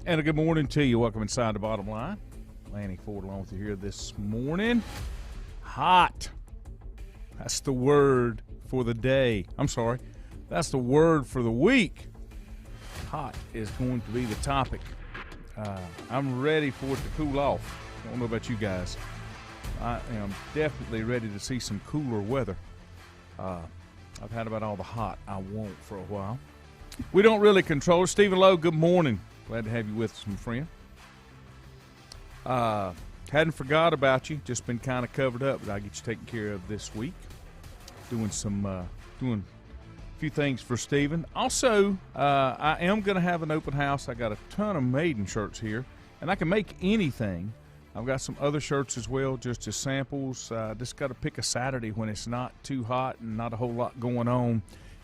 And a good morning to you. Welcome inside the Bottom Line. Lanny Ford along with you here this morning. Hot. That's the word for the day. I'm sorry. That's the word for the week. Hot is going to be the topic. I'm ready for it to cool off. I don't know about you guys. I am definitely ready to see some cooler weather. I've had about all the hot I want for a while. We don't really control it. Stephen Lowe, good morning. Glad to have you with us, my friend. Hadn't forgot about you. Just been kind of covered up, but I'll get you taken care of this week. Doing a few things for Stephen. Also, I am going to have an open house. I got a ton of Maiden shirts here, and I can make anything. I've got some other shirts as well, just as samples. Just got to pick a Saturday when it's not too hot and not a whole lot going on.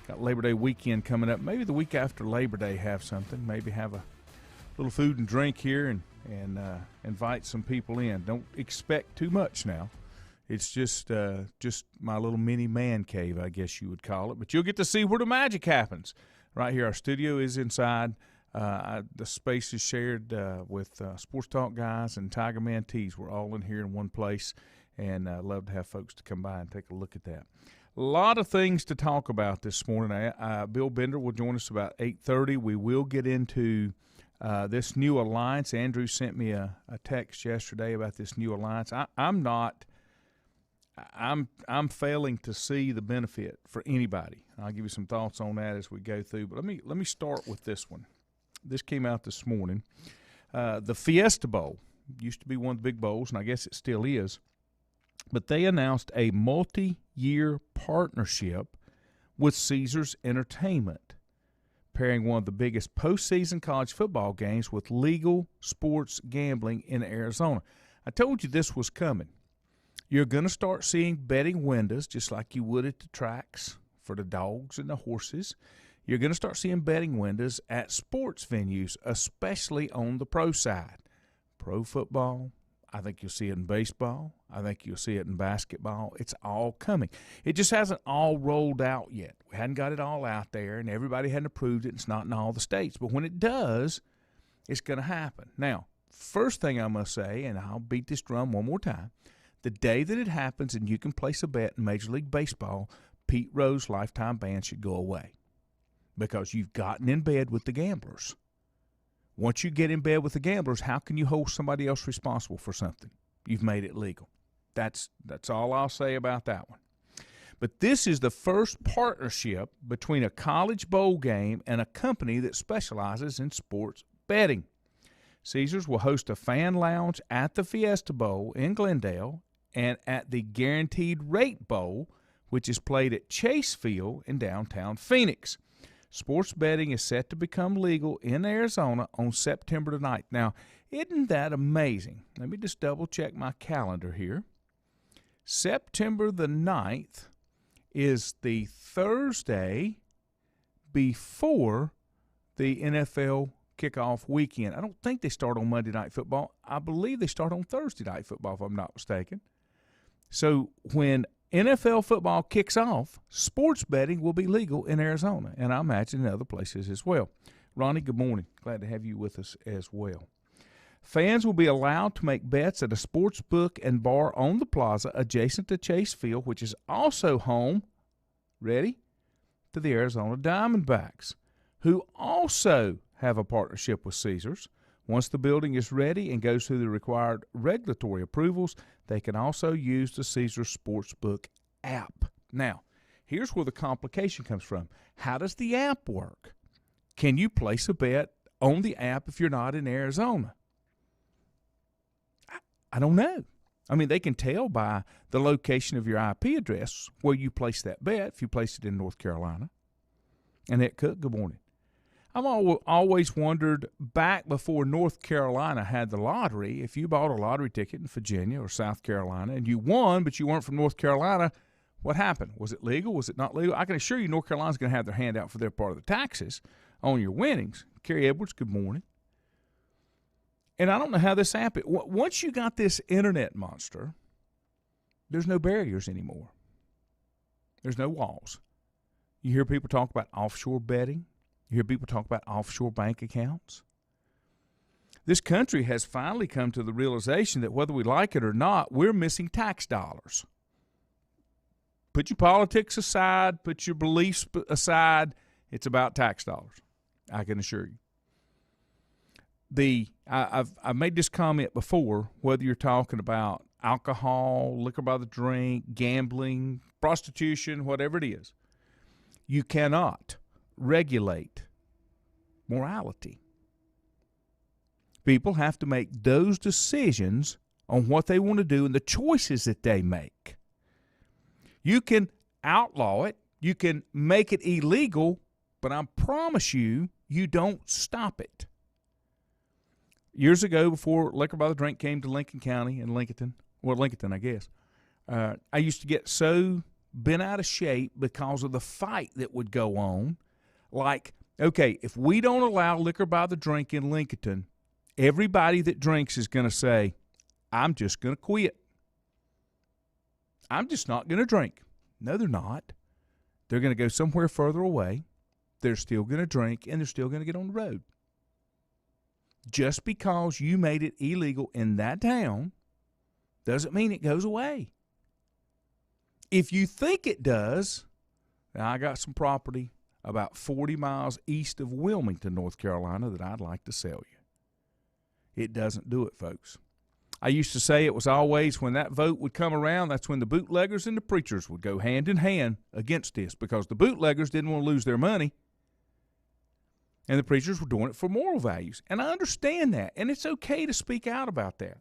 Got Labor Day weekend coming up. Maybe the week after Labor Day have something. Maybe have a little food and drink here and invite some people in. Don't expect too much now. It's just my little mini man cave, I guess you would call it. But you'll get to see where the magic happens. Right here, our studio is inside. The space is shared with Sports Talk guys and Tiger Man Tees. We're all in here in one place, and I'd love to have folks to come by and take a look at that. A lot of things to talk about this morning. Bill Bender will join us about 8:30. We will get into this new alliance. Andrew sent me a text yesterday about this new alliance. I'm failing to see the benefit for anybody. I'll give you some thoughts on that as we go through. But let me start with this one. This came out this morning. The Fiesta Bowl used to be one of the big bowls, and I guess it still is. But they announced a multi-year partnership with Caesars Entertainment, pairing one of the biggest postseason college football games with legal sports gambling in Arizona. I told you this was coming. You're going to start seeing betting windows just like you would at the tracks for the dogs and the horses. You're going to start seeing betting windows at sports venues, especially on the pro side. Pro football, I think you'll see it in baseball. I think you'll see it in basketball. It's all coming. It just hasn't all rolled out yet. We hadn't got it all out there, and everybody hadn't approved it. It's not in all the states. But when it does, it's going to happen. Now, first thing I must say, and I'll beat this drum one more time, the day that it happens and you can place a bet in Major League Baseball, Pete Rose's lifetime ban should go away because you've gotten in bed with the gamblers. Once you get in bed with the gamblers, how can you hold somebody else responsible for something? You've made it legal. That's all I'll say about that one. But this is the first partnership between a college bowl game and a company that specializes in sports betting. Caesars will host a fan lounge at the Fiesta Bowl in Glendale and at the Guaranteed Rate Bowl, which is played at Chase Field in downtown Phoenix. Sports betting is set to become legal in Arizona on September the 9th. Now, isn't that amazing? Let me just double-check my calendar here. September the 9th is the Thursday before the NFL kickoff weekend. I don't think they start on Monday Night Football. I believe they start on Thursday Night Football, if I'm not mistaken. So when NFL football kicks off, sports betting will be legal in Arizona, and I imagine in other places as well. Ronnie, good morning. Glad to have you with us as well. Fans will be allowed to make bets at a sports book and bar on the plaza adjacent to Chase Field, which is also home, ready, to the Arizona Diamondbacks, who also have a partnership with Caesars. Once the building is ready and goes through the required regulatory approvals, they can also use the Caesars Sportsbook app. Now, here's where the complication comes from. How does the app work? Can you place a bet on the app if you're not in Arizona? I don't know. I mean, they can tell by the location of your IP address where you place that bet if you place it in North Carolina. Annette Cook, good morning. I've always wondered, back before North Carolina had the lottery, if you bought a lottery ticket in Virginia or South Carolina and you won but you weren't from North Carolina, what happened? Was it legal? Was it not legal? I can assure you North Carolina's going to have their hand out for their part of the taxes on your winnings. Kerry Edwards, good morning. And I don't know how this happened. Once you got this internet monster, there's no barriers anymore. There's no walls. You hear people talk about offshore betting. You hear people talk about offshore bank accounts. This country has finally come to the realization that whether we like it or not, we're missing tax dollars. Put your politics aside, put your beliefs aside. It's about tax dollars, I can assure you. I've made this comment before, whether you're talking about alcohol, liquor by the drink, gambling, prostitution, whatever it is, you cannot regulate morality. People have to make those decisions on what they want to do and the choices that they make. You can outlaw it, you can make it illegal, but I promise you, you don't stop it. Years ago, before liquor by the drink came to Lincoln County and Lincoln, I guess, I used to get so bent out of shape because of the fight that would go on. Like, okay, if we don't allow liquor by the drink in Lincoln, everybody that drinks is going to say, I'm just going to quit. I'm just not going to drink. No, they're not. They're going to go somewhere further away. They're still going to drink, and they're still going to get on the road. Just because you made it illegal in that town doesn't mean it goes away. If you think it does, now I got some property about 40 miles east of Wilmington, North Carolina, that I'd like to sell you. It doesn't do it, folks. I used to say it was always when that vote would come around, that's when the bootleggers and the preachers would go hand in hand against this, because the bootleggers didn't want to lose their money, and the preachers were doing it for moral values. And I understand that, and it's okay to speak out about that,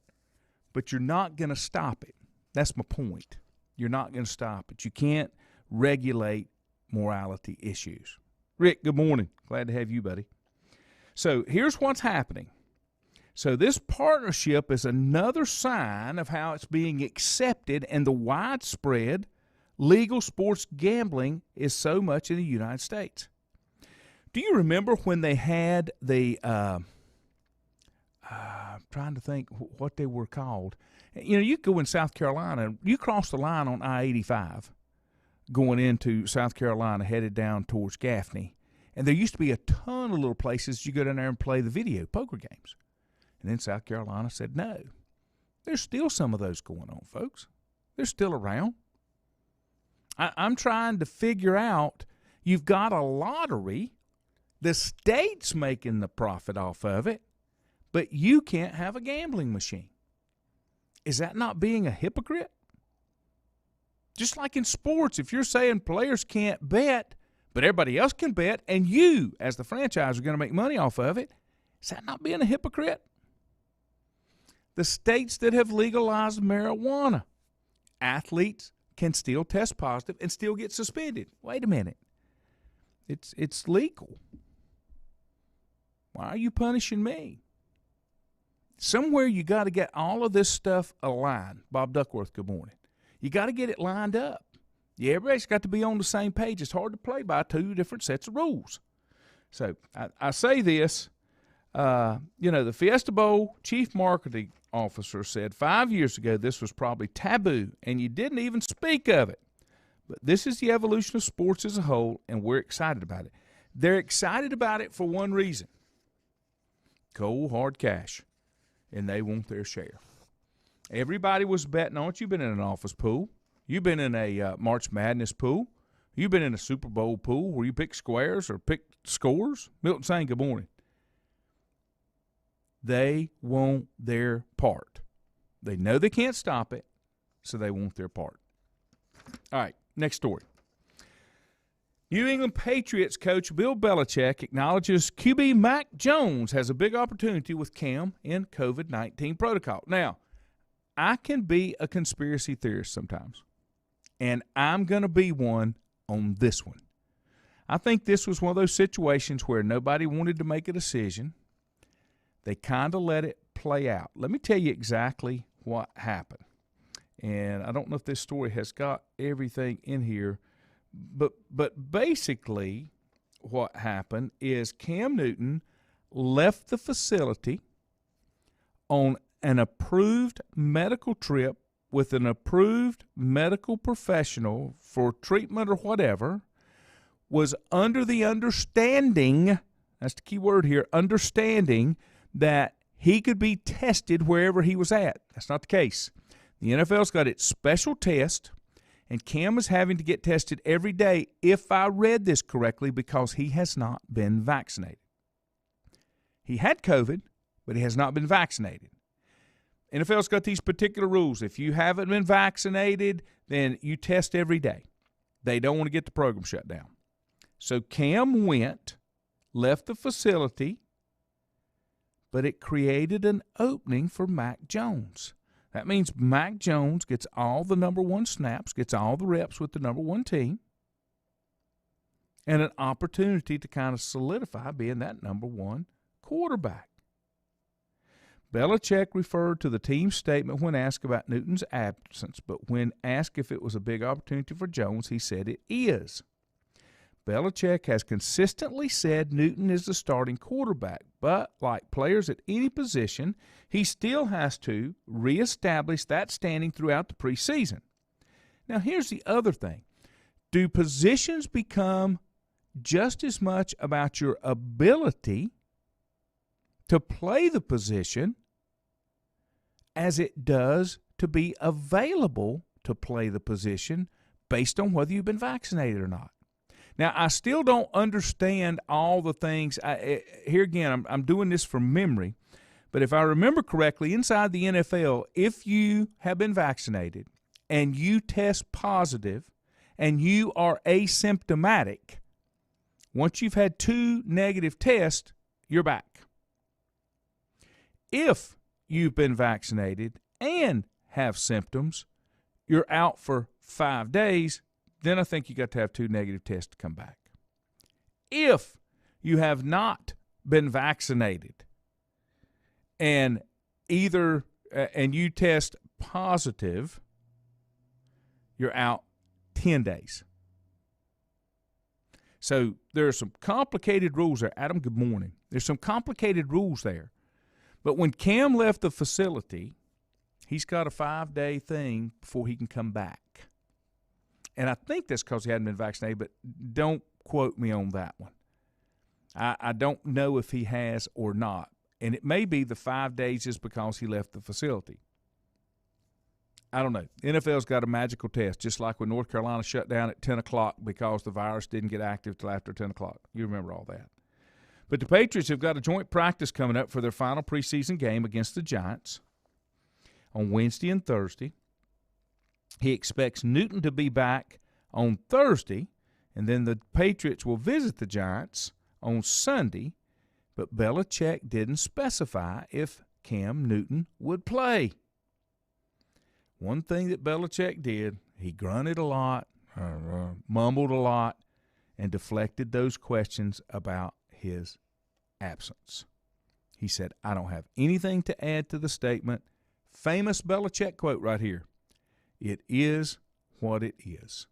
but you're not going to stop it. That's my point. You're not going to stop it. You can't regulate morality issues. Rick, good morning. Glad to have you, buddy. So here's what's happening. So this partnership is another sign of how it's being accepted, and the widespread legal sports gambling is so much in the United States. Do you remember when they had the I'm trying to think what they were called. You know, you go in South Carolina, you cross the line on I-85 going into South Carolina, headed down towards Gaffney, and there used to be a ton of little places you go down there and play the video poker games. And then South Carolina said no. There's still some of those going on, folks. They're still around. I'm trying to figure out, you've got a lottery, the state's making the profit off of it, but you can't have a gambling machine. Is that not being a hypocrite? Just like in sports, if you're saying players can't bet, but everybody else can bet, and you, as the franchise, are going to make money off of it, is that not being a hypocrite? The states that have legalized marijuana, athletes can still test positive and still get suspended. Wait a minute. It's legal. Why are you punishing me? Somewhere you got to get all of this stuff aligned. Bob Duckworth, good morning. You got to get it lined up. Yeah, everybody's got to be on the same page. It's hard to play by two different sets of rules. So I say this, the Fiesta Bowl chief marketing officer said 5 years ago this was probably taboo, and you didn't even speak of it. But this is the evolution of sports as a whole, and we're excited about it. They're excited about it for one reason: cold, hard cash, and they want their share. Everybody was betting on it. You've been in an office pool. You've been in a March Madness pool. You've been in a Super Bowl pool where you pick squares or pick scores. Milton saying good morning. They want their part. They know they can't stop it, so they want their part. All right, next story. New England Patriots coach Bill Belichick acknowledges QB Mac Jones has a big opportunity with Cam in COVID-19 protocol. Now, I can be a conspiracy theorist sometimes, and I'm going to be one on this one. I think this was one of those situations where nobody wanted to make a decision. They kind of let it play out. Let me tell you exactly what happened. And I don't know if this story has got everything in here, but basically what happened is Cam Newton left the facility on an approved medical trip with an approved medical professional for treatment or whatever, was under the understanding, that's the key word here, understanding that he could be tested wherever he was at. That's not the case. The NFL's got its special test, and Cam is having to get tested every day, if I read this correctly, because he has not been vaccinated. He had COVID, but he has not been vaccinated. NFL's got these particular rules. If you haven't been vaccinated, then you test every day. They don't want to get the program shut down. So Cam left the facility, but it created an opening for Mac Jones. That means Mac Jones gets all the number one snaps, gets all the reps with the number one team, and an opportunity to kind of solidify being that number one quarterback. Belichick referred to the team's statement when asked about Newton's absence, but when asked if it was a big opportunity for Jones, he said it is. Belichick has consistently said Newton is the starting quarterback, but like players at any position, he still has to reestablish that standing throughout the preseason. Now, here's the other thing. Do positions become just as much about your ability to play the position as it does to be available to play the position based on whether you've been vaccinated or not? Now, I still don't understand all the things. Here again, I'm doing this from memory, but if I remember correctly, inside the NFL, if you have been vaccinated and you test positive and you are asymptomatic, once you've had 2 negative tests, you're back. If you've been vaccinated and have symptoms, you're out for 5 days, then I think you got to have 2 negative tests to come back. If you have not been vaccinated and and you test positive, you're out 10 days. So there are some complicated rules there. Adam, good morning. There's some complicated rules there. But when Cam left the facility, he's got a 5-day thing before he can come back. And I think that's because he hadn't been vaccinated, but don't quote me on that one. I don't know if he has or not. And it may be the 5 days is because he left the facility. I don't know. NFL's got a magical test, just like when North Carolina shut down at 10 o'clock because the virus didn't get active till after 10 o'clock. You remember all that. But the Patriots have got a joint practice coming up for their final preseason game against the Giants on Wednesday and Thursday. He expects Newton to be back on Thursday, and then the Patriots will visit the Giants on Sunday, but Belichick didn't specify if Cam Newton would play. One thing that Belichick did, he grunted a lot, mumbled a lot, and deflected those questions about his absence. He said, I don't have anything to add to the statement. Famous Belichick quote right here. It is what it is.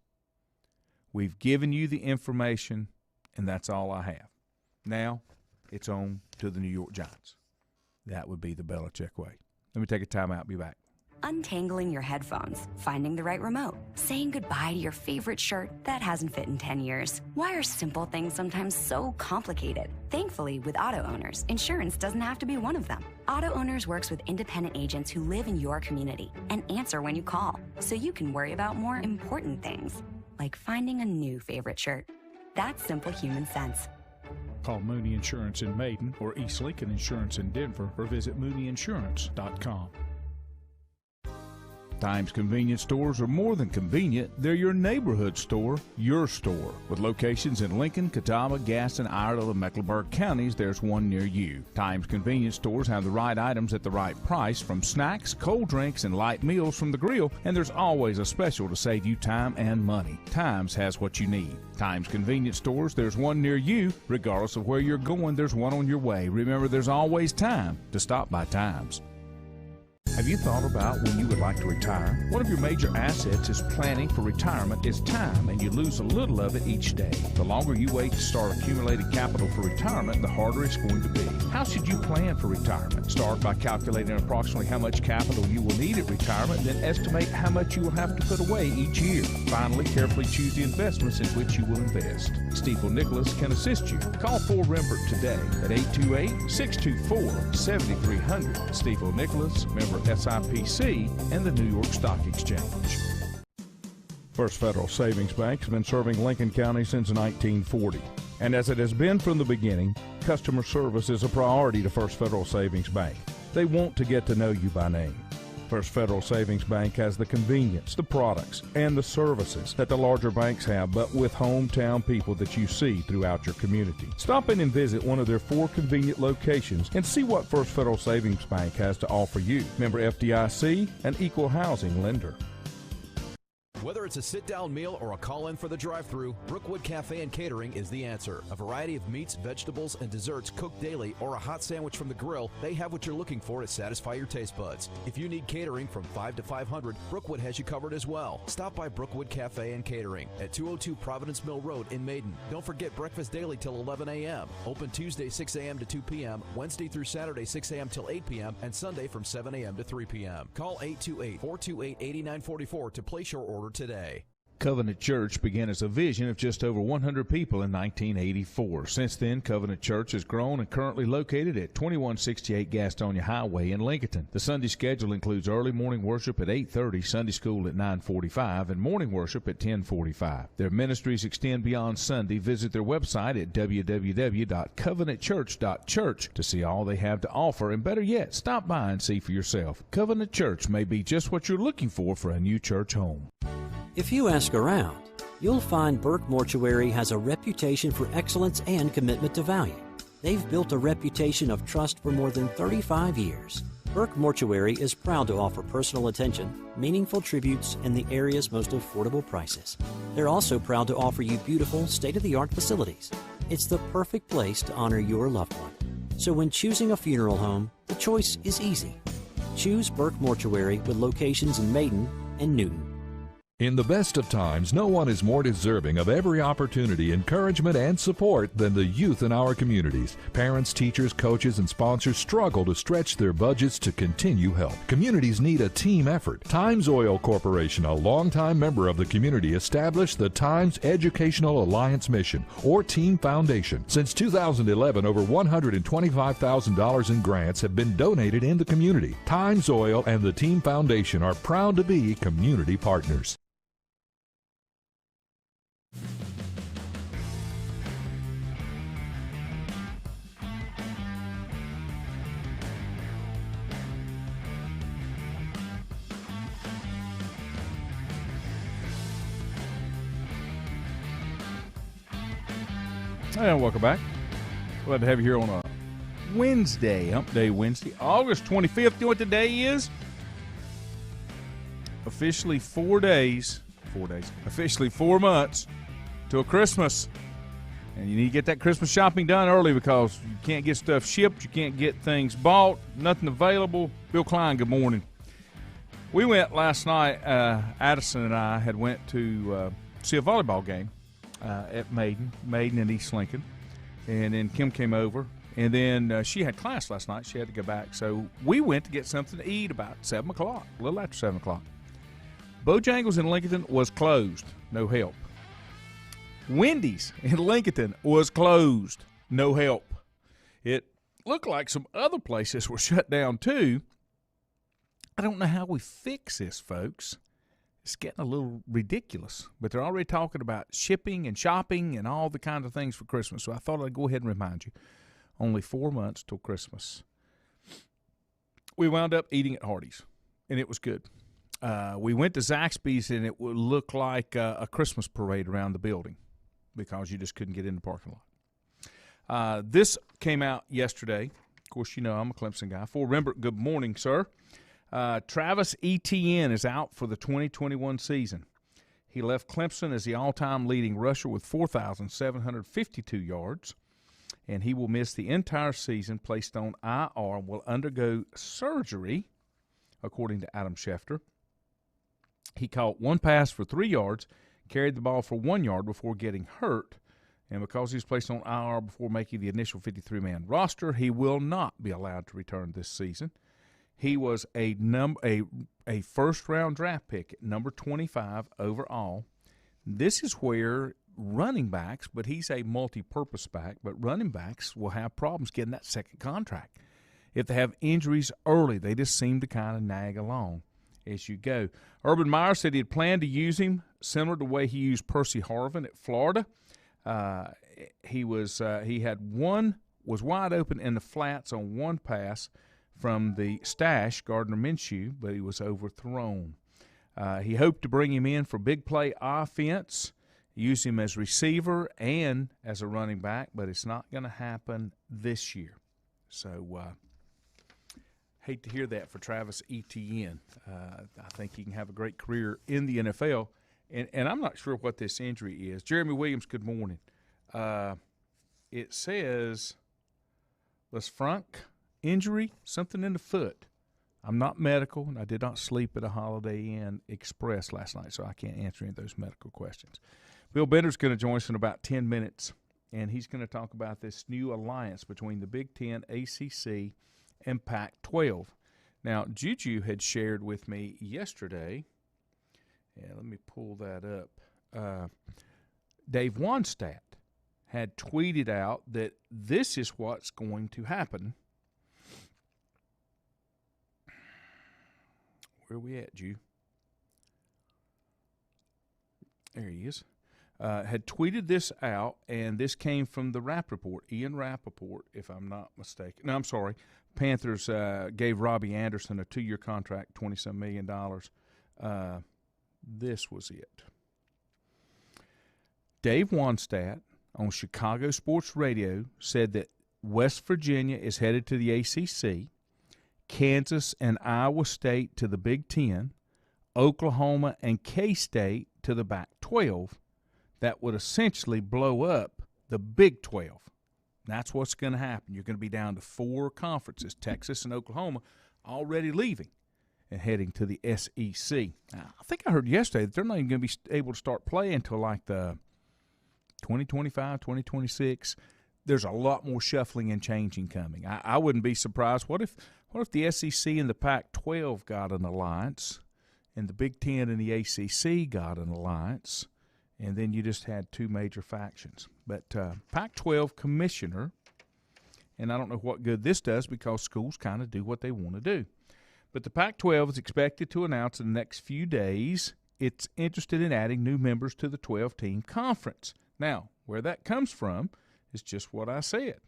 We've given you the information, and that's all I have. Now it's on to the New York Giants. That would be the Belichick way. Let me take a timeout. Be back. Untangling your headphones, finding the right remote, saying goodbye to your favorite shirt that hasn't fit in 10 years. Why are simple things sometimes so complicated? Thankfully, with auto owners, insurance doesn't have to be one of them. Auto Owners works with independent agents who live in your community and answer when you call, so you can worry about more important things, like finding a new favorite shirt. That's simple human sense. Call Mooney Insurance in Maiden or East Lincoln Insurance in Denver or visit MooneyInsurance.com. Times convenience stores are more than convenient. They're your neighborhood store, your store. With locations in Lincoln, Catawba, Gaston, Iredell, and Mecklenburg counties, there's one near you. Times convenience stores have the right items at the right price, from snacks, cold drinks, and light meals from the grill, and there's always a special to save you time and money. Times has what you need. Times convenience stores, there's one near you. Regardless of where you're going, there's one on your way. Remember, there's always time to stop by Times. Have you thought about when you would like to retire? One of your major assets is planning for retirement is time, and you lose a little of it each day. The longer you wait to start accumulating capital for retirement, the harder it's going to be. How should you plan for retirement? Start by calculating approximately how much capital you will need at retirement, then estimate how much you will have to put away each year. Finally, carefully choose the investments in which you will invest. Stifel Nicholas can assist you. Call 4 Rembert today at 828-624-7300. Stifel Nicholas, member SIPC, and the New York Stock Exchange. First Federal Savings Bank has been serving Lincoln County since 1940. And as it has been from the beginning, customer service is a priority to First Federal Savings Bank. They want to get to know you by name. First Federal Savings Bank has the convenience, the products, and the services that the larger banks have, but with hometown people that you see throughout your community. Stop in and visit one of their 4 convenient locations and see what First Federal Savings Bank has to offer you. Member FDIC, an equal housing lender. Whether it's a sit-down meal or a call-in for the drive-thru, Brookwood Cafe and Catering is the answer. A variety of meats, vegetables, and desserts cooked daily, or a hot sandwich from the grill, they have what you're looking for to satisfy your taste buds. If you need catering from 5 to 500, Brookwood has you covered as well. Stop by Brookwood Cafe and Catering at 202 Providence Mill Road in Maiden. Don't forget breakfast daily till 11 a.m. Open Tuesday 6 a.m. to 2 p.m., Wednesday through Saturday 6 a.m. till 8 p.m., and Sunday from 7 a.m. to 3 p.m. Call 828-428-8944 to place your order today. Covenant Church began as a vision of just over 100 people in 1984. Since then, Covenant Church has grown and currently located at 2168 Gastonia Highway in Lincoln. The Sunday schedule includes early morning worship at 8:30, Sunday school at 9:45, and morning worship at 10:45. Their ministries extend beyond Sunday. Visit their website at www.covenantchurch.church to see all they have to offer, and better yet, stop by and see for yourself. Covenant Church may be just what you're looking for a new church home. If you ask around, you'll find Burke Mortuary has a reputation for excellence and commitment to value. They've built a reputation of trust for more than 35 years. Burke Mortuary is proud to offer personal attention, meaningful tributes, and the area's most affordable prices. They're also proud to offer you beautiful, state-of-the-art facilities. It's the perfect place to honor your loved one. So when choosing a funeral home, the choice is easy. Choose Burke Mortuary with locations in Maiden and Newton. In the best of times, no one is more deserving of every opportunity, encouragement, and support than the youth in our communities. Parents, teachers, coaches, and sponsors struggle to stretch their budgets to continue help. Communities need a team effort. Times Oil Corporation, a longtime member of the community, established the Times Educational Alliance Mission, or Team Foundation. Since 2011, over $125,000 in grants have been donated in the community. Times Oil and the Team Foundation are proud to be community partners. And welcome back. Glad to have you here on a Wednesday, Hump Day Wednesday, August 25th. You know what today is? Officially 4 days, officially 4 months till Christmas. And you need to get that Christmas shopping done early because you can't get stuff shipped, you can't get things bought, nothing available. Bill Klein, good morning. We went last night, Addison and I had went to see a volleyball game at Maiden in East Lincoln. And then Kim came over, and then she had class last night. She had to go back. So we went to get something to eat about 7 o'clock, a little after 7 o'clock. Bojangles in Lincoln was closed, no help. Wendy's in Lincoln was closed, no help. It looked like some other places were shut down too. I don't know how we fix this, folks. It's getting a little ridiculous, but they're already talking about shipping and shopping and all the kinds of things for Christmas. So I thought I'd go ahead and remind you, only 4 months till Christmas. We wound up eating at Hardee's, and it was good. We went to Zaxby's, and it would look like a Christmas parade around the building because you just couldn't get in the parking lot. This came out yesterday. Of course, you know I'm a Clemson guy. For Rembert, good morning, sir. Travis Etienne is out for the 2021 season. He left Clemson as the all-time leading rusher with 4,752 yards, and he will miss the entire season, placed on IR, will undergo surgery according to Adam Schefter. He caught one pass for 3 yards, carried the ball for 1 yard before getting hurt. And because he was placed on IR before making the initial 53-man roster, he will not be allowed to return this season. He was a first-round draft pick at number 25 overall. This is where running backs, but he's a multi-purpose back, but running backs will have problems getting that second contract. If they have injuries early, they just seem to kind of nag along as you go. Urban Meyer said he had planned to use him similar to the way he used Percy Harvin at Florida. He was wide open in the flats on one pass from the stash, Gardner Minshew, but he was overthrown. He hoped to bring him in for big play offense, use him as receiver and as a running back, but it's not going to happen this year. So hate to hear that for Travis Etienne. I think he can have a great career in the NFL, and I'm not sure what this injury is. Jeremy Williams, good morning. It says Lesfranc injury, something in the foot. I'm not medical, and I did not sleep at a Holiday Inn Express last night, so I can't answer any of those medical questions. Bill Bender's going to join us in about 10 minutes, and he's going to talk about this new alliance between the Big Ten, ACC, and Pac-12. Now, Juju had shared with me yesterday, and let me pull that up. Dave Wannstedt had tweeted out that this is what's going to happen. Where are we at, Ju? There he is. Had tweeted this out, and this came from the Rapp Report, Ian Rappaport, if I'm not mistaken. No, I'm sorry. Panthers gave Robbie Anderson a 2-year contract, $20-some million. This was it. Dave Wannstedt on Chicago Sports Radio said that West Virginia is headed to the ACC, Kansas and Iowa State to the Big Ten, Oklahoma and K-State to the Pac-12. That would essentially blow up the Big 12. That's what's going to happen. You're going to be down to 4 conferences, Texas and Oklahoma, already leaving and heading to the SEC. Now, I think I heard yesterday that they're not even going to be able to start playing until like the 2025, 2026. There's a lot more shuffling and changing coming. I wouldn't be surprised. What if the SEC and the Pac-12 got an alliance and the Big Ten and the ACC got an alliance, and then you just had 2 major factions? But Pac-12 commissioner, and I don't know what good this does because schools kind of do what they want to do, but the Pac-12 is expected to announce in the next few days it's interested in adding new members to the 12-team conference. Now, where that comes from is just what I said.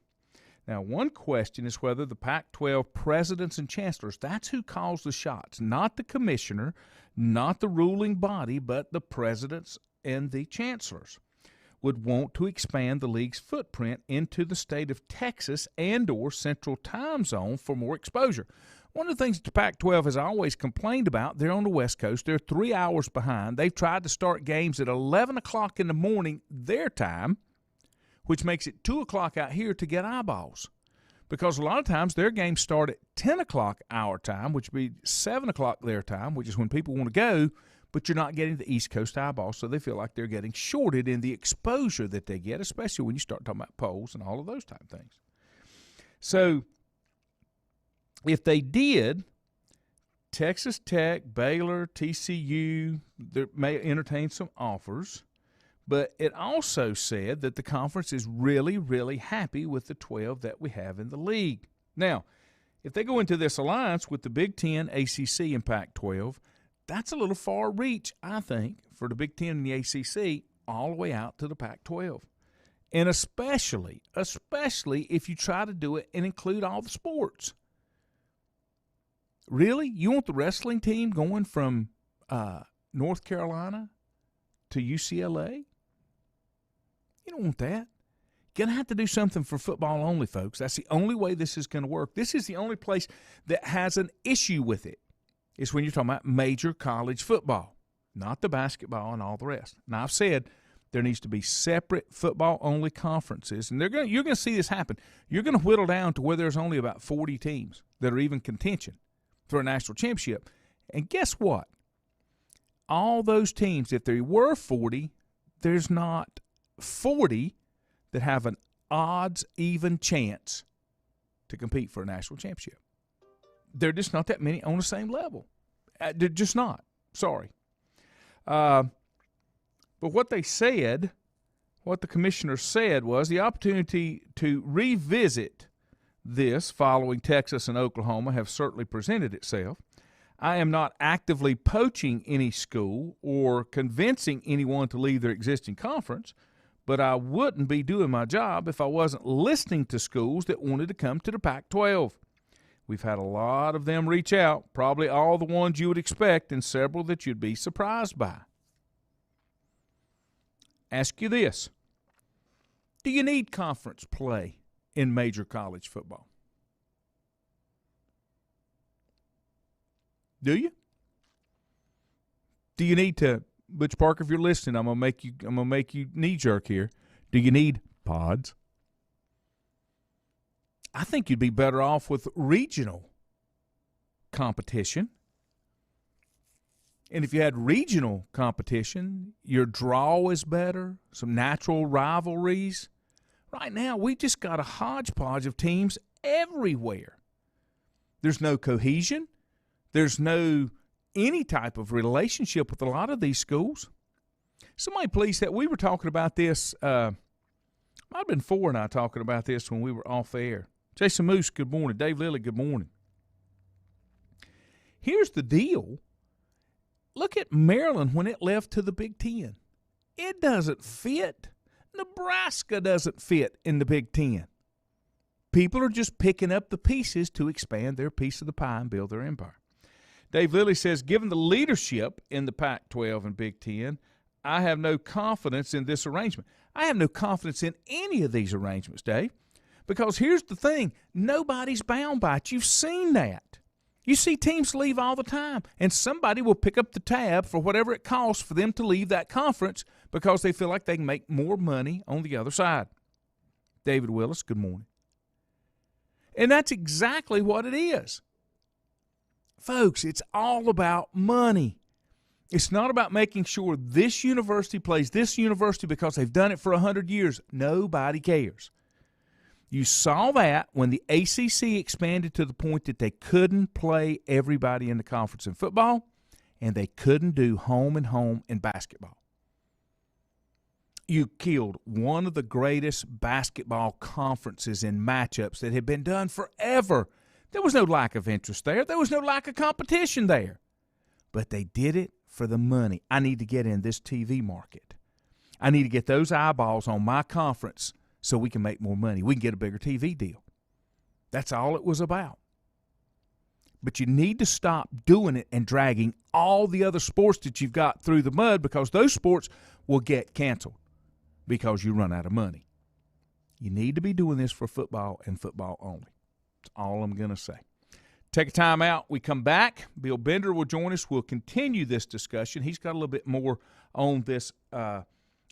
Now, one question is whether the Pac-12 presidents and chancellors, that's who calls the shots, not the commissioner, not the ruling body, but the presidents and the chancellors, would want to expand the league's footprint into the state of Texas and or Central Time Zone for more exposure. One of the things that the Pac-12 has always complained about, they're on the West Coast. They're 3 hours behind. They've tried to start games at 11 o'clock in the morning their time, which makes it 2 o'clock out here to get eyeballs. Because a lot of times their games start at 10 o'clock our time, which would be 7 o'clock their time, which is when people want to go, but you're not getting the East Coast eyeballs, so they feel like they're getting shorted in the exposure that they get, especially when you start talking about polls and all of those type of things. So if they did, Texas Tech, Baylor, TCU, they may entertain some offers. But it also said that the conference is really, really happy with the 12 that we have in the league. Now, if they go into this alliance with the Big Ten, ACC, and Pac-12, that's a little far reach, I think, for the Big Ten and the ACC all the way out to the Pac-12. And especially if you try to do it and include all the sports. Really? You want the wrestling team going from North Carolina to UCLA? You don't want that. You're going to have to do something for football only, folks. That's the only way this is going to work. This is the only place that has an issue with it, is when you're talking about major college football, not the basketball and all the rest. Now, I've said there needs to be separate football-only conferences, and you're going to see this happen. You're going to whittle down to where there's only about 40 teams that are even contention for a national championship. And guess what? All those teams, if there were 40, there's not 40 that have an odds-even chance to compete for a national championship. There are just not that many on the same level. They're just not. Sorry. But what they said, what the commissioner said was the opportunity to revisit this following Texas and Oklahoma have certainly presented itself. I am not actively poaching any school or convincing anyone to leave their existing conference, but I wouldn't be doing my job if I wasn't listening to schools that wanted to come to the Pac-12. We've had a lot of them reach out, probably all the ones you would expect and several that you'd be surprised by. Ask you this. Do you need conference play in major college football? Do you? Do you need to, Butch Parker, if you're listening, I'm gonna make you knee jerk here. Do you need pods? I think you'd be better off with regional competition. And if you had regional competition, your draw is better, some natural rivalries. Right now, we just got a hodgepodge of teams everywhere. There's no cohesion. There's no any type of relationship with a lot of these schools. Somebody please said, we were talking about this, might have been Four and I talking about this when we were off air. Jason Moose, good morning. Dave Lilly, good morning. Here's the deal. Look at Maryland when it left to the Big Ten. It doesn't fit. Nebraska doesn't fit in the Big Ten. People are just picking up the pieces to expand their piece of the pie and build their empire. Dave Lilly says, given the leadership in the Pac-12 and Big Ten, I have no confidence in this arrangement. I have no confidence in any of these arrangements, Dave, because here's the thing. Nobody's bound by it. You've seen that. You see teams leave all the time, and somebody will pick up the tab for whatever it costs for them to leave that conference because they feel like they can make more money on the other side. David Willis, good morning. And that's exactly what it is. Folks, it's all about money. It's not about making sure this university plays this university because they've done it for 100 years. Nobody cares. You saw that when the ACC expanded to the point that they couldn't play everybody in the conference in football, and they couldn't do home and home in basketball. You killed one of the greatest basketball conferences in matchups that had been done forever. There was no lack of interest there. There was no lack of competition there. But they did it for the money. I need to get in this TV market. I need to get those eyeballs on my conference so we can make more money. We can get a bigger TV deal. That's all it was about. But you need to stop doing it and dragging all the other sports that you've got through the mud because those sports will get canceled because you run out of money. You need to be doing this for football and football only. That's all I'm going to say. Take a time out. We come back. Bill Bender will join us. We'll continue this discussion. He's got a little bit more on this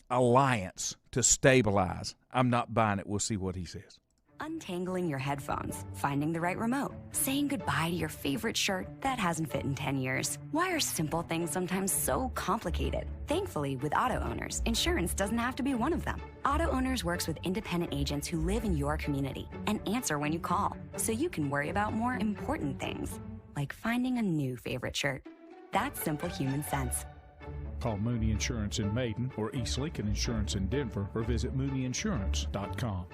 alliance to stabilize. I'm not buying it. We'll see what he says. Untangling your headphones, finding the right remote, saying goodbye to your favorite shirt that hasn't fit in 10 years. Why are simple things sometimes so complicated? Thankfully, with auto owners, insurance doesn't have to be one of them. Auto Owners works with independent agents who live in your community and answer when you call, so you can worry about more important things, like finding a new favorite shirt. That's simple human sense. Call Mooney Insurance in Maiden or East Lincoln Insurance in Denver or visit MooneyInsurance.com.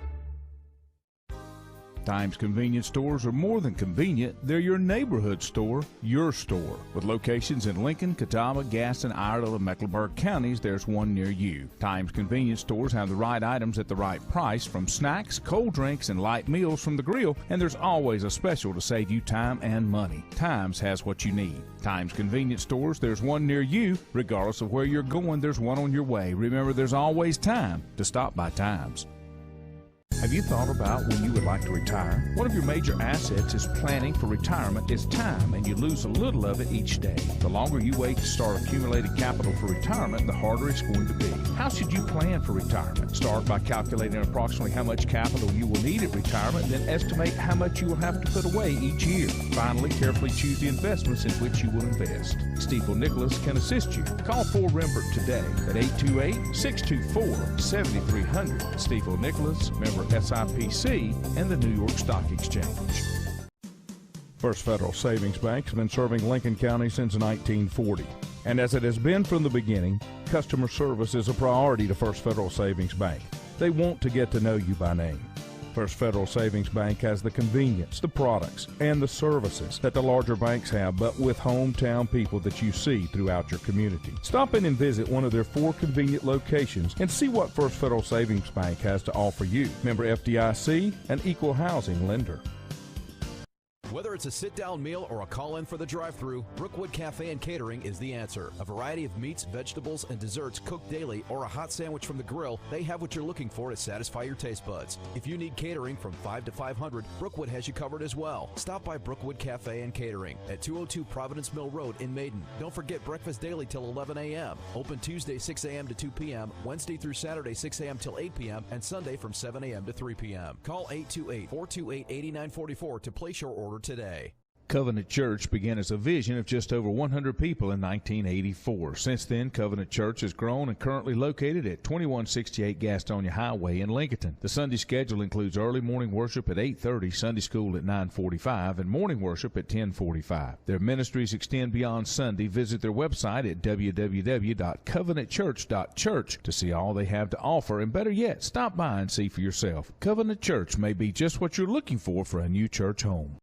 Times convenience stores are more than convenient. They're your neighborhood store, your store. With locations in Lincoln, Catawba, Gaston, Iredell, and Mecklenburg counties, there's one near you. Times convenience stores have the right items at the right price, from snacks, cold drinks, and light meals from the grill, and there's always a special to save you time and money. Times has what you need. Times convenience stores, there's one near you. Regardless of where you're going, there's one on your way. Remember, there's always time to stop by Times. Have you thought about when you would like to retire? One of your major assets is planning for retirement is time, and you lose a little of it each day. The longer you wait to start accumulating capital for retirement, the harder it's going to be. How should you plan for retirement? Start by calculating approximately how much capital you will need at retirement, and then estimate how much you will have to put away each year. Finally, carefully choose the investments in which you will invest. Stiefel Nicholas can assist you. Call Ford Rembert today at 828-624-7300. Stiefel Nicholas, member SIPC, and the New York Stock Exchange. First Federal Savings Bank has been serving Lincoln County since 1940. And as it has been from the beginning, customer service is a priority to First Federal Savings Bank. They want to get to know you by name. First Federal Savings Bank has the convenience, the products, and the services that the larger banks have, but with hometown people that you see throughout your community. Stop in and visit one of their 4 convenient locations and see what First Federal Savings Bank has to offer you. Member FDIC, an equal housing lender. Whether it's a sit-down meal or a call-in for the drive-thru, Brookwood Cafe and Catering is the answer. A variety of meats, vegetables, and desserts cooked daily, or a hot sandwich from the grill, they have what you're looking for to satisfy your taste buds. If you need catering from 5 to 500, Brookwood has you covered as well. Stop by Brookwood Cafe and Catering at 202 Providence Mill Road in Maiden. Don't forget breakfast daily till 11 a.m. Open Tuesday 6 a.m. to 2 p.m., Wednesday through Saturday 6 a.m. till 8 p.m., and Sunday from 7 a.m. to 3 p.m. Call 828-428-8944 to place your order today. Covenant Church began as a vision of just over 100 people in 1984. Since then, Covenant Church has grown and currently located at 2168 Gastonia Highway in Lincoln. The Sunday schedule includes early morning worship at 8:30, Sunday school at 9:45, and morning worship at 10:45. Their ministries extend beyond Sunday. Visit their website at www.covenantchurch.church to see all they have to offer, and better yet, stop by and see for yourself. Covenant Church may be just what you're looking for a new church home.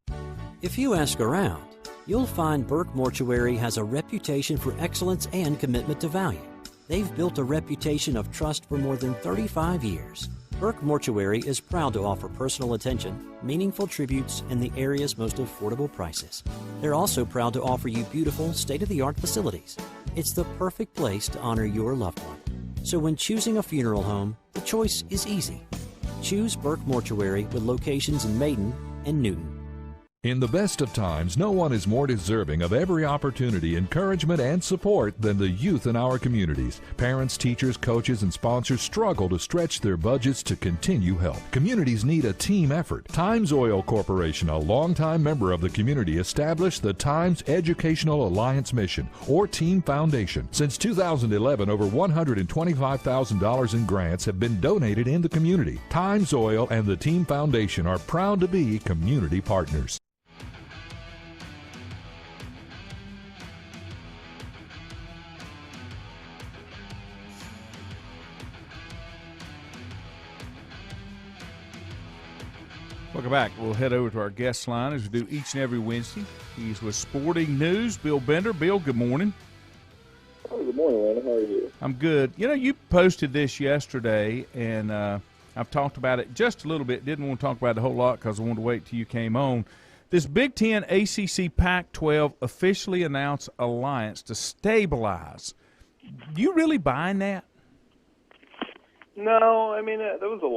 If you ask around, you'll find Burke Mortuary has a reputation for excellence and commitment to value. They've built a reputation of trust for more than 35 years. Burke Mortuary is proud to offer personal attention, meaningful tributes, and the area's most affordable prices. They're also proud to offer you beautiful, state-of-the-art facilities. It's the perfect place to honor your loved one. So when choosing a funeral home, the choice is easy. Choose Burke Mortuary with locations in Maiden and Newton. In the best of times, no one is more deserving of every opportunity, encouragement, and support than the youth in our communities. Parents, teachers, coaches, and sponsors struggle to stretch their budgets to continue help. Communities need a team effort. Times Oil Corporation, a longtime member of the community, established the Times Educational Alliance Mission, or Team Foundation. Since 2011, over $125,000 in grants have been donated in the community. Times Oil and the Team Foundation are proud to be community partners. Welcome back. We'll head over to our guest line as we do each and every Wednesday. He's with Sporting News, Bill Bender. Bill, good morning. Oh, good morning, Randy. How are you? I'm good. You know, you posted this yesterday, and I've talked about it just a little bit. Didn't want to talk about it a whole lot because I wanted to wait till you came on. This Big Ten, ACC, Pac-12 officially announced alliance to stabilize. Do you really buying that? No, I mean, there was a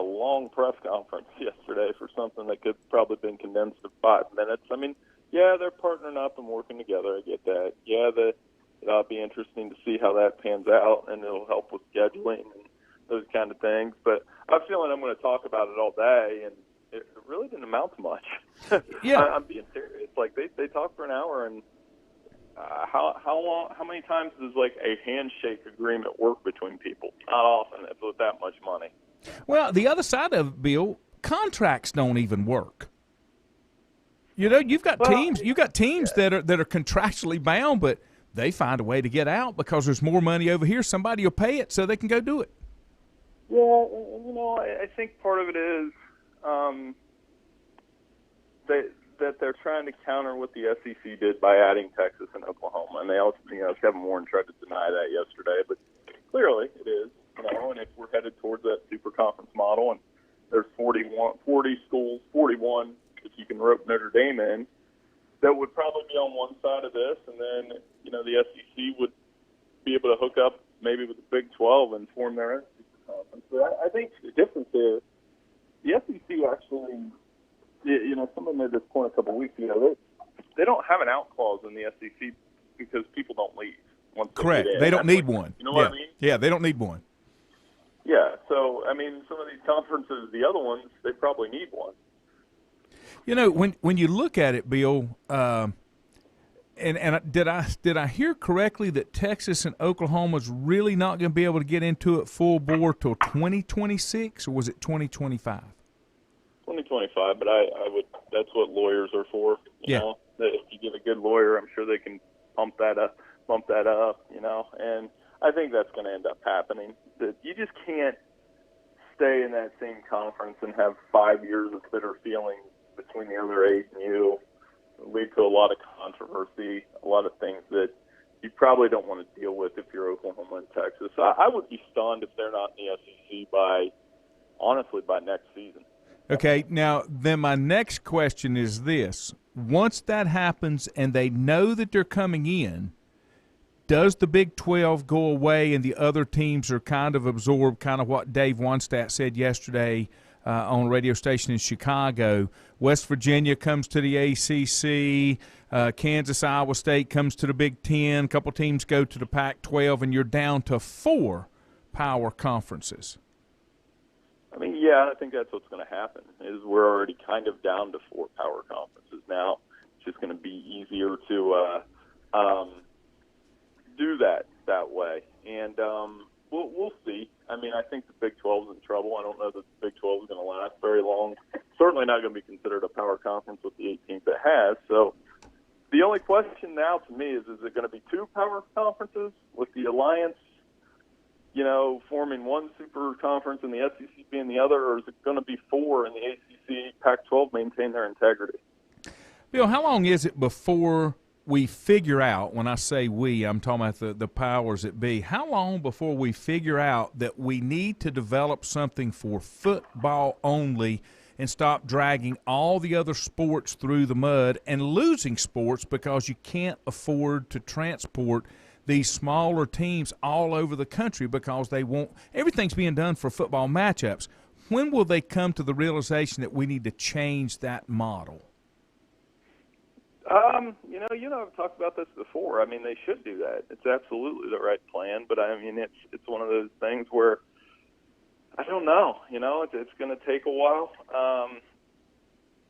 long press conference yesterday for something that could probably been condensed to 5 minutes. I mean, yeah, they're partnering up and working together. I get that. Yeah, it'll be interesting to see how that pans out, and it'll help with scheduling and those kind of things. But I'm feeling I'm going to talk about it all day, and it really didn't amount to much. Yeah, I'm being serious. Like they talked for an hour, and how long? How many times does like a handshake agreement work between people? Not often. It's with that much money. Well, the other side of it, Bill, contracts don't even work. You know, you've got teams that are contractually bound, but they find a way to get out because there's more money over here. Somebody will pay it so they can go do it. Yeah, and you know, I think part of it is that they're trying to counter what the SEC did by adding Texas and Oklahoma, and they also, you know, Kevin Warren tried to deny that yesterday, but clearly it is. You know, and if we're headed towards that super conference model, and there's 40 schools, 41 if you can rope Notre Dame in, that would probably be on one side of this, and then, you know, the SEC would be able to hook up maybe with the Big 12 and form their own super conference. But I think the difference there, the SEC actually, someone made this point a couple of weeks ago. They don't have an out clause in the SEC because people don't leave. Correct. They don't need one. You know what I mean? Yeah, they don't need one. Yeah. So, I mean, some of these conferences, the other ones, they probably need one. When you look at it, Bill, and did I hear correctly that Texas and Oklahoma's really not going to be able to get into it full bore till 2026, or was it 2025? 2025, but I would. That's what lawyers are for. You know, if you get a good lawyer, I'm sure they can bump that up. And I think that's going to end up happening. That you just can't stay in that same conference and have 5 years of bitter feelings between the other 8 and you. It'll lead to a lot of controversy, a lot of things that you probably don't want to deal with if you're Oklahoma and Texas. I would be stunned if they're not in the SEC by next season. Okay, now then my next question is this. Once that happens and they know that they're coming in, does the Big 12 go away and the other teams are kind of absorbed, kind of what Dave Wannstedt said yesterday on a radio station in Chicago? West Virginia comes to the ACC, Kansas, Iowa State comes to the Big 10, a couple teams go to the Pac-12, and you're down to 4 power conferences. I mean, yeah, I think that's what's going to happen. Is we're already kind of down to 4 power conferences now. It's just going to be easier to do that way, and we'll see. I mean, I think the Big 12 is in trouble. I don't know that the Big 12 is going to last very long. Certainly not going to be considered a power conference with the 8 teams it has. So the only question now to me is it going to be 2 power conferences with the alliance, forming one super conference and the SEC being the other, or is it going to be 4 and the ACC, Pac-12 maintain their integrity? Bill, how long is it before we figure out, when I say we, I'm talking about the powers that be, how long before we figure out that we need to develop something for football only and stop dragging all the other sports through the mud and losing sports because you can't afford to transport these smaller teams all over the country because they won't – everything's being done for football matchups. When will they come to the realization that we need to change that model? I've talked about this before. I mean, they should do that. It's absolutely the right plan, but I mean, it's one of those things where I don't know. It's going to take a while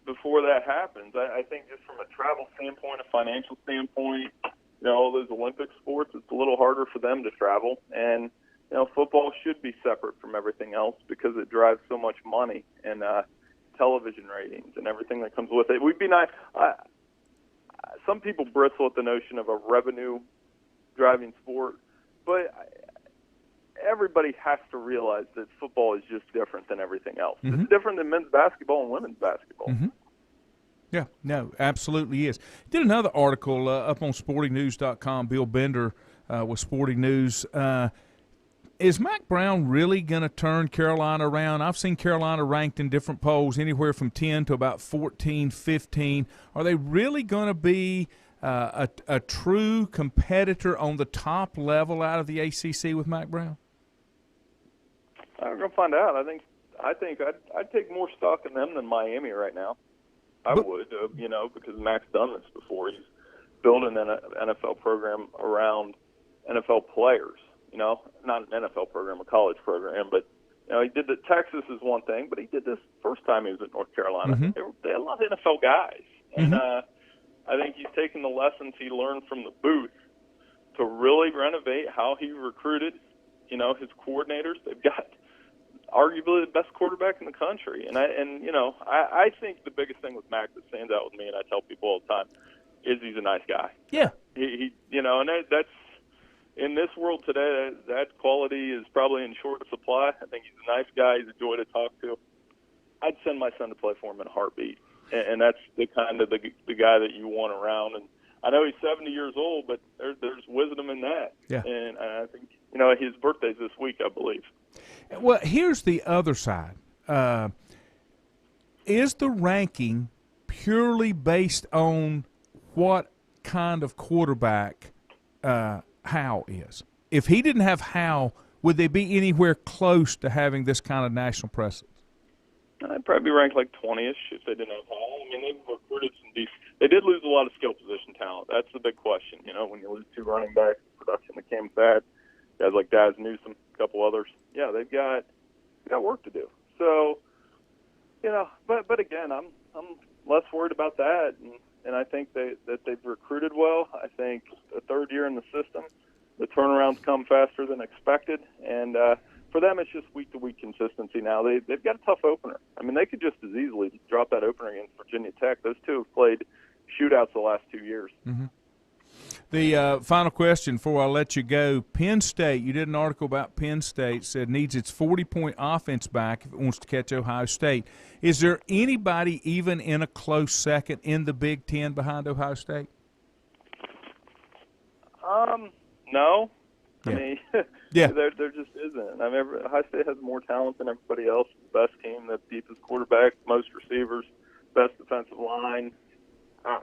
before that happens. I think just from a travel standpoint, a financial standpoint, all those Olympic sports, it's a little harder for them to travel, and football should be separate from everything else because it drives so much money and television ratings and everything that comes with it. We'd be nice. Some people bristle at the notion of a revenue-driving sport, but everybody has to realize that football is just different than everything else. Mm-hmm. It's different than men's basketball and women's basketball. Mm-hmm. Yeah, no, absolutely is. Did another article up on sportingnews.com, Bill Bender with Sporting News. Is Mack Brown really going to turn Carolina around? I've seen Carolina ranked in different polls anywhere from 10 to about 14, 15. Are they really going to be a true competitor on the top level out of the ACC with Mack Brown? I'm going to find out. I think I'd take more stock in them than Miami right now. I would, because Mack's done this before. He's built an NFL program around NFL players. Not an NFL program, a college program, but he did that. Texas is one thing, but he did this first time he was at North Carolina. Mm-hmm. They had a lot of NFL guys, and I think he's taken the lessons he learned from the booth to really renovate how he recruited, his coordinators. They've got arguably the best quarterback in the country, and I think the biggest thing with Mack that stands out with me, and I tell people all the time, is he's a nice guy. Yeah, he and that's. In this world today, that quality is probably in short supply. I think he's a nice guy. He's a joy to talk to. I'd send my son to play for him in a heartbeat, and that's the kind of the guy that you want around. And I know he's 70 years old, but there's wisdom in that. Yeah. And I think his birthday's this week, I believe. Well, here's the other side. Is the ranking purely based on what kind of quarterback Howe is? If he didn't have Howe, would they be anywhere close to having this kind of national presence? I'd probably be ranked like 20-ish if they didn't have Hall. I mean, they've recruited some They did lose a lot of skill position talent. That's the big question. You know, when you lose 2 running backs, production that came with that, guys like Daz Newsome, a couple others. Yeah, they've got work to do. So, you know, but again, I'm less worried about that, and I think that they've recruited well. I think the third year in the system, the turnarounds come faster than expected, and for them, it's just week-to-week consistency now. They've got a tough opener. I mean, they could just as easily drop that opener against Virginia Tech. Those two have played shootouts the last 2 years. Mm-hmm. The final question before I let you go, Penn State, you did an article about Penn State, said needs its 40-point offense back if it wants to catch Ohio State. Is there anybody even in a close second in the Big Ten behind Ohio State? No. Yeah. I mean, yeah. there just isn't. I mean, Ohio State has more talent than everybody else. Best team, the deepest quarterback, most receivers, best defensive line.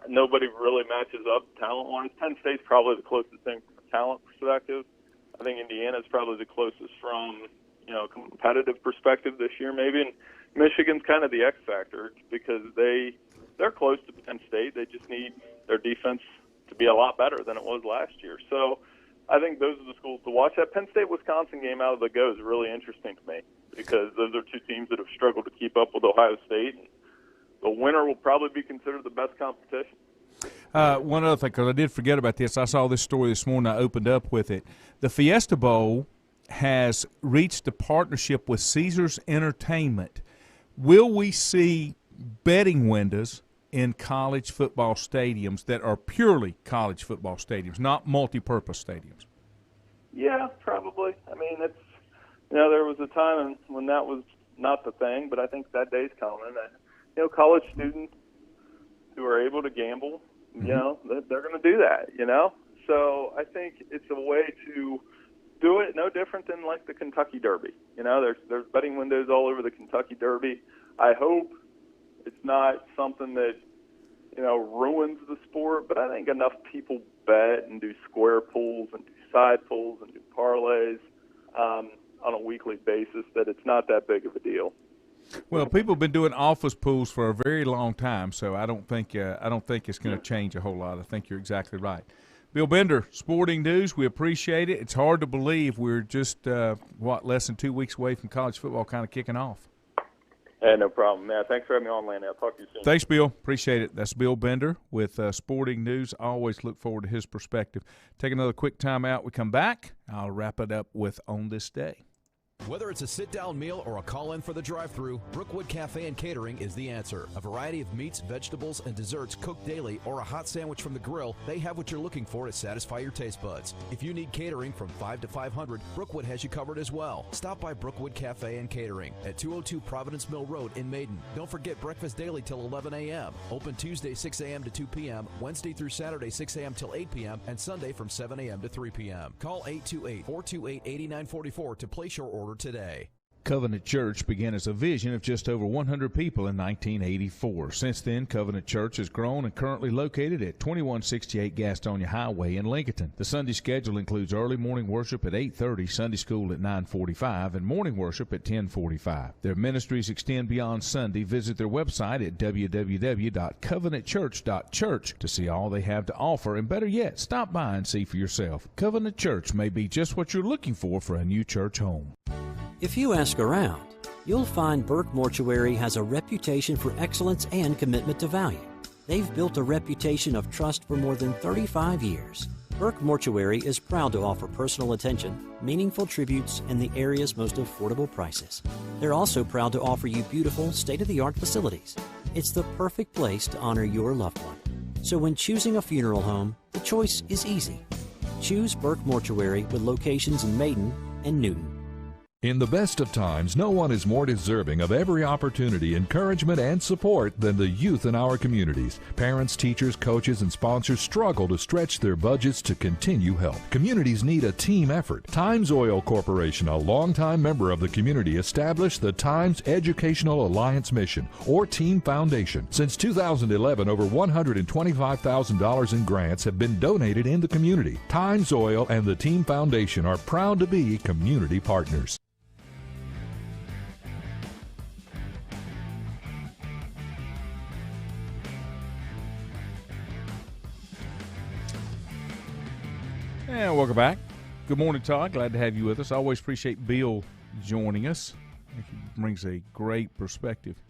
Nobody really matches up talent-wise. Penn State's probably the closest thing from a talent perspective. I think Indiana's probably the closest from, you know, a competitive perspective this year maybe. And Michigan's kind of the X factor because they're close to Penn State. They just need their defense to be a lot better than it was last year. So I think those are the schools to watch. That Penn State-Wisconsin game out of the go is really interesting to me because those are two teams that have struggled to keep up with Ohio State. The winner will probably be considered the best competition. One other thing, because I did forget about this. I saw this story this morning. I opened up with it. The Fiesta Bowl has reached a partnership with Caesars Entertainment. Will we see betting windows in college football stadiums that are purely college football stadiums, not multi-purpose stadiums? Yeah, probably. I mean, there was a time when that was not the thing, but I think that day's coming. You know, college students who are able to gamble, you know, they're going to do that, you know. So I think it's a way to do it no different than like the Kentucky Derby. You know, there's betting windows all over the Kentucky Derby. I hope it's not something that, you know, ruins the sport, but I think enough people bet and do square pools and do side pools and do parlays on a weekly basis that it's not that big of a deal. Well, people have been doing office pools for a very long time, so I don't think it's going to change a whole lot. I think you're exactly right. Bill Bender, Sporting News, we appreciate it. It's hard to believe we're just, less than 2 weeks away from college football kind of kicking off. Hey, no problem, man. Thanks for having me on, Lanny. I'll talk to you soon. Thanks, Bill. Appreciate it. That's Bill Bender with Sporting News. I always look forward to his perspective. Take another quick time out. We come back. I'll wrap it up with On This Day. Whether it's a sit-down meal or a call-in for the drive-thru, Brookwood Cafe and Catering is the answer. A variety of meats, vegetables, and desserts cooked daily or a hot sandwich from the grill, they have what you're looking for to satisfy your taste buds. If you need catering from 5 to 500, Brookwood has you covered as well. Stop by Brookwood Cafe and Catering at 202 Providence Mill Road in Maiden. Don't forget breakfast daily till 11 a.m. Open Tuesday 6 a.m. to 2 p.m., Wednesday through Saturday 6 a.m. till 8 p.m., and Sunday from 7 a.m. to 3 p.m. Call 828-428-8944 to place your order today. Covenant Church began as a vision of just over 100 people in 1984. Since then, Covenant Church has grown and currently located at 2168 Gastonia Highway in Lincoln. The Sunday schedule includes early morning worship at 8:30, Sunday school at 9:45, and morning worship at 10:45. Their ministries extend beyond Sunday. Visit their website at www.covenantchurch.church to see all they have to offer, and better yet, stop by and see for yourself. Covenant Church may be just what you're looking for a new church home. If you ask around, you'll find Burke Mortuary has a reputation for excellence and commitment to value. They've built a reputation of trust for more than 35 years. Burke Mortuary is proud to offer personal attention, meaningful tributes, and the area's most affordable prices. They're also proud to offer you beautiful, state-of-the-art facilities. It's the perfect place to honor your loved one. So when choosing a funeral home, the choice is easy. Choose Burke Mortuary with locations in Maiden and Newton. In the best of times, no one is more deserving of every opportunity, encouragement, and support than the youth in our communities. Parents, teachers, coaches, and sponsors struggle to stretch their budgets to continue help. Communities need a team effort. Times Oil Corporation, a longtime member of the community, established the Times Educational Alliance Mission, or Team Foundation. Since 2011, over $125,000 in grants have been donated in the community. Times Oil and the Team Foundation are proud to be community partners. And welcome back. Good morning, Todd. Glad to have you with us. I always appreciate Bill joining us. I think he brings a great perspective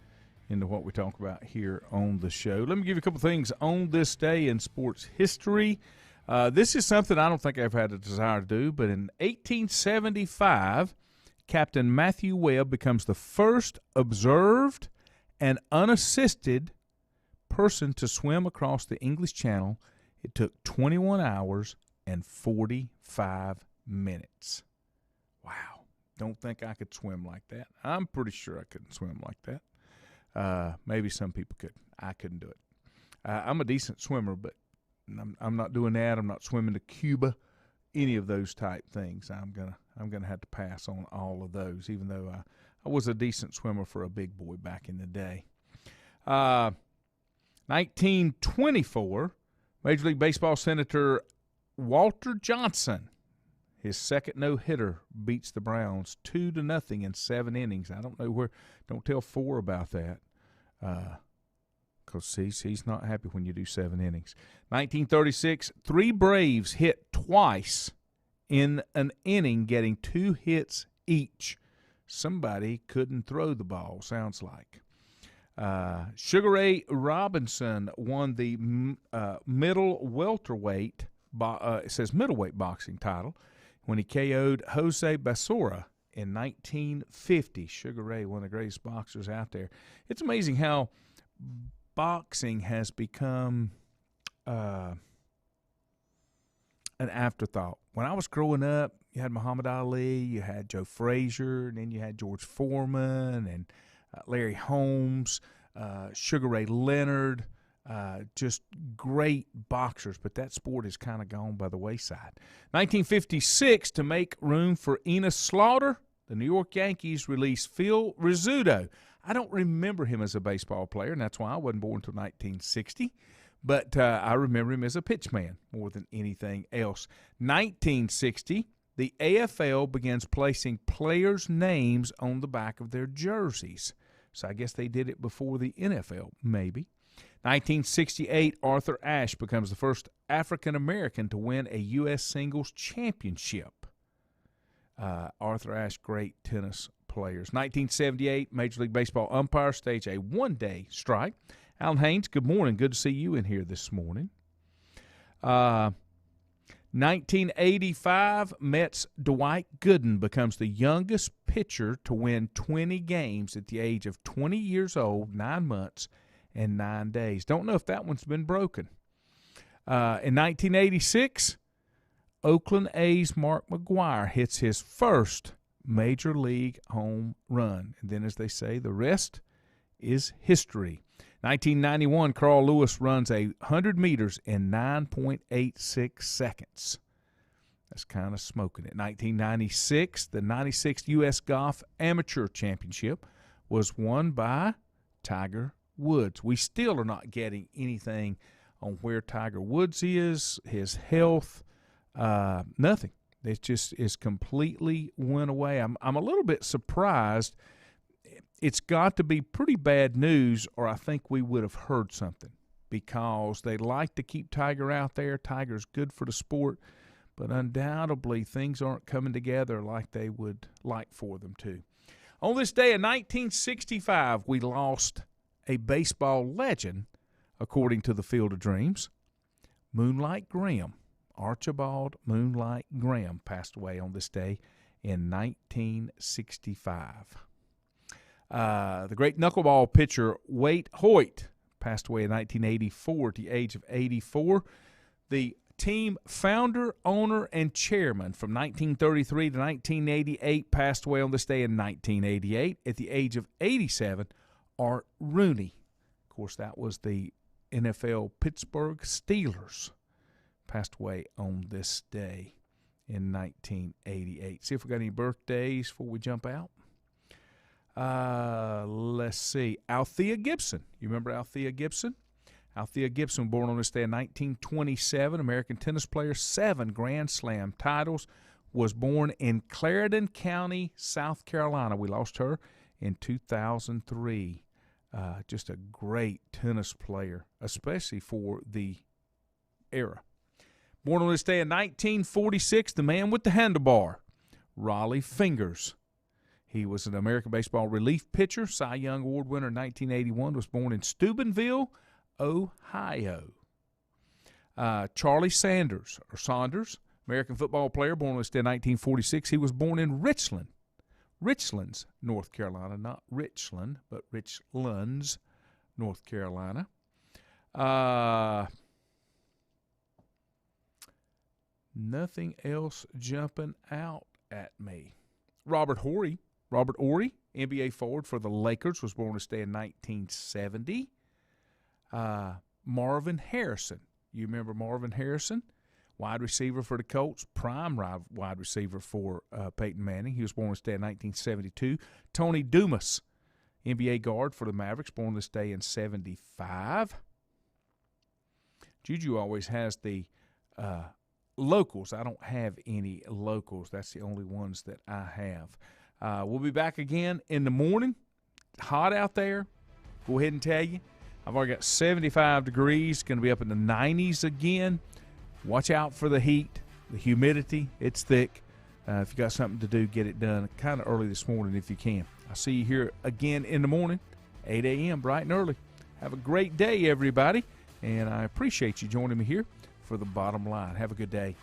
into what we talk about here on the show. Let me give you a couple things on this day in sports history. This is something I don't think I've had a desire to do, but in 1875, Captain Matthew Webb becomes the first observed and unassisted person to swim across the English Channel. It took 21 hours and 45 minutes. Wow. Don't think I could swim like that. I'm pretty sure I couldn't swim like that. Maybe some people could. I couldn't do it. I'm a decent swimmer, but I'm not doing that. I'm not swimming to Cuba, any of those type things. I'm gonna have to pass on all of those, even though I was a decent swimmer for a big boy back in the day. 1924, Major League Baseball Senator Walter Johnson, his second no-hitter, beats the Browns 2-0 in 7 innings. I don't know where. Don't tell 4 about that, because he's not happy when you do 7 innings. 1936, 3 Braves hit twice in an inning, getting 2 hits each. Somebody couldn't throw the ball, sounds like. Sugar Ray Robinson won the middleweight boxing title when he KO'd Jose Basora in 1950. Sugar Ray, one of the greatest boxers out there. It's amazing how boxing has become an afterthought. When I was growing up, you had Muhammad Ali, you had Joe Frazier, and then you had George Foreman and Larry Holmes, Sugar Ray Leonard, just great boxers, but that sport has kind of gone by the wayside. 1956, to make room for Enos Slaughter, the New York Yankees released Phil Rizzuto. I don't remember him as a baseball player, and that's why I wasn't born until 1960, but I remember him as a pitchman more than anything else. 1960, the AFL begins placing players' names on the back of their jerseys. So I guess they did it before the NFL, maybe. 1968, Arthur Ashe becomes the first African-American to win a U.S. singles championship. Arthur Ashe, great tennis players. 1978, Major League Baseball umpires stage a one-day strike. Alan Haynes, good morning. Good to see you in here this morning. 1985, Mets' Dwight Gooden becomes the youngest pitcher to win 20 games at the age of 20 years old, 9 months, and 9 days. Don't know if that one's been broken. In 1986, Oakland A's Mark McGwire hits his first major league home run. And then, as they say, the rest is history. 1991, Carl Lewis runs 100 meters in 9.86 seconds. That's kind of smoking it. 1996, the 96th U.S. Golf Amateur Championship was won by Tiger Woods. We still are not getting anything on where Tiger Woods is, his health, nothing. It just is completely went away. I'm a little bit surprised. It's got to be pretty bad news, or I think we would have heard something, because they like to keep Tiger out there. Tiger's good for the sport, but undoubtedly things aren't coming together like they would like for them to. On this day in 1965, we lost a baseball legend, according to the Field of Dreams. Moonlight Graham, Archibald Moonlight Graham, passed away on this day in 1965. The great knuckleball pitcher Waite Hoyt passed away in 1984 at the age of 84. The team founder, owner, and chairman from 1933 to 1988 passed away on this day in 1988 at the age of 87, Art Rooney. Of course, that was the NFL Pittsburgh Steelers. Passed away on this day in 1988. See if we got any birthdays before we jump out. Let's see. Althea Gibson. You remember Althea Gibson? Althea Gibson, born on this day in 1927, American tennis player, 7 Grand Slam titles, was born in Clarendon County, South Carolina. We lost her in 2003. Just a great tennis player, especially for the era. Born on this day in 1946, the man with the handlebar, Raleigh Fingers. He was an American baseball relief pitcher, Cy Young Award winner in 1981, was born in Steubenville, Ohio. Charlie Saunders, American football player, born on this day in 1946. He was born in Richlands, North Carolina, not Richland, but Richlands, North Carolina. Nothing else jumping out at me. Robert Horry, NBA forward for the Lakers, was born this day in 1970. Marvin Harrison. You remember Marvin Harrison? Wide receiver for the Colts, prime wide receiver for Peyton Manning. He was born this day in 1972. Tony Dumas, NBA guard for the Mavericks, born this day in 75. Juju always has the locals. I don't have any locals. That's the only ones that I have. We'll be back again in the morning. Hot out there. Go ahead and tell you. I've already got 75 degrees. Going to be up in the 90s again. Watch out for the heat, the humidity. It's thick. If you got something to do, get it done kind of early this morning if you can. I'll see you here again in the morning, 8 a.m., bright and early. Have a great day, everybody, and I appreciate you joining me here for the Bottom Line. Have a good day.